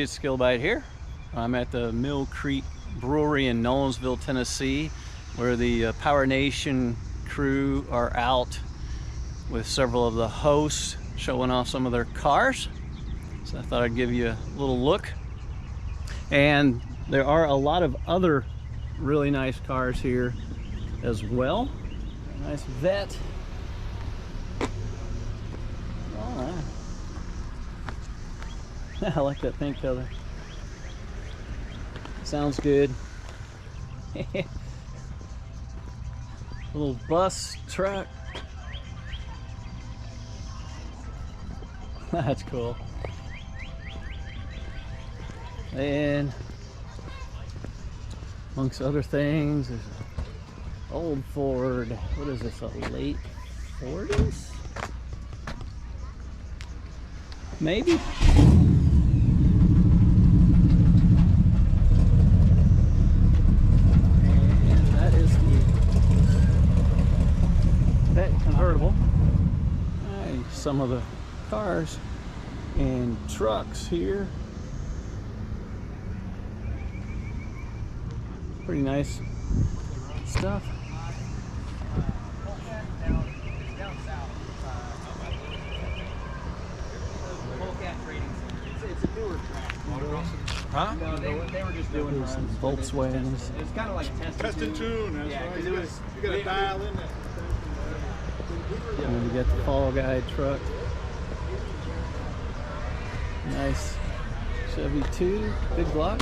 it's Skillbite here. I'm at the Mill Creek Brewery in Nolensville, Tennessee, where the PowerNation crew are out with several of the hosts showing off some of their cars. So I thought I'd give you a little look. And there are a lot of other really nice cars here as well. Nice vet. Oh, I like that pink color. Sounds good. Little bus truck. That's cool. And amongst other things, there's an old Ford. What is this, a late 40s? Maybe? And that is that convertible. Some of the cars and trucks here. Pretty nice stuff. It's a newer track. Huh? No, they were just doing runs. Volkswagens. It's kind of like test and tune. That's right. You gotta dial in that. And then we got the Faux Guy truck. Nice Chevy 2, big block.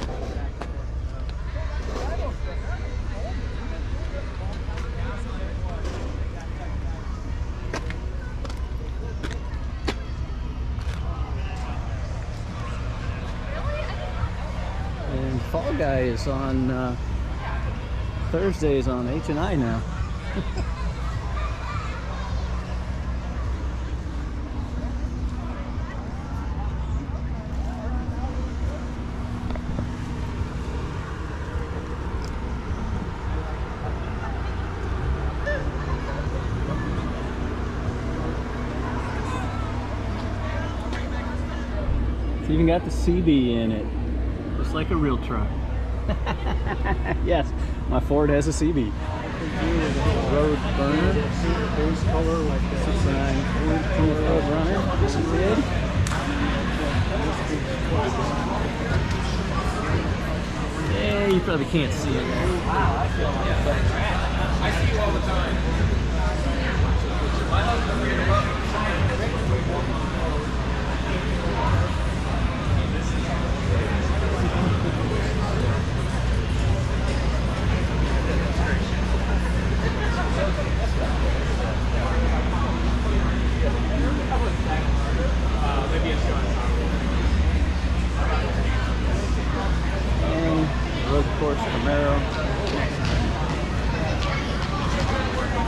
And Faux Guy is on Thursdays on H&I now. It's even got the CB in it, just like a real truck. Yes, my Ford has a CB. Road burner, base color like that. 69 Road runner. This is it. Yeah, you probably can't see it. Wow, I feel like I see you all the time. My husband here And Road Course Camaro.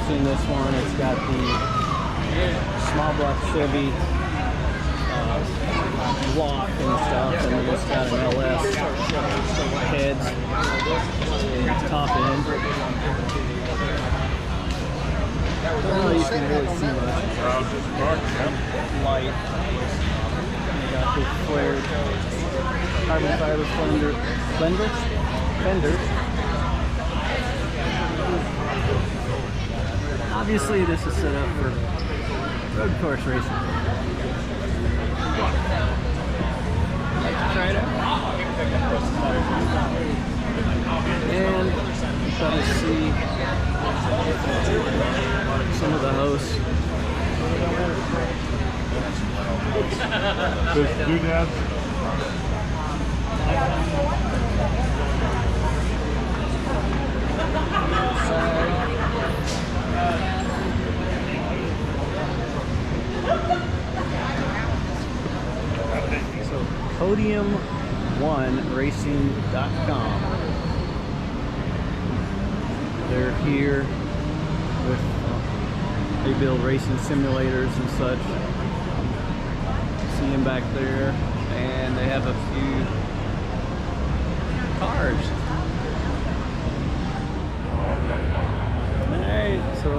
Seen this one, it's got the small block Chevy block and stuff, and then it's got an LS heads and top end. Well, you can really see much. Light. You got the flared carbon fiber fenders. Obviously, this is set up for road course racing. Like to try it out? And you probably see some of the hosts. Doodads. So podium1racing.com. They're here with they build racing simulators and such. See them back there, and they have a few cars. Alright, so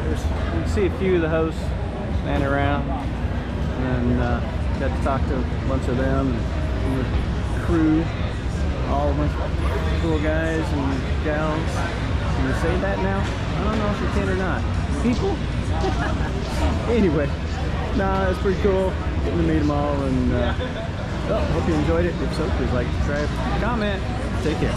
you can see a few of the hosts standing around, and then Got to talk to a bunch of them and the crew, all a bunch of cool guys and gals. Can you say that now? I don't know if you can or not. People? Anyway, nah, it's pretty cool getting to meet them all, and hope you enjoyed it. If so, please like, subscribe, comment. Take care.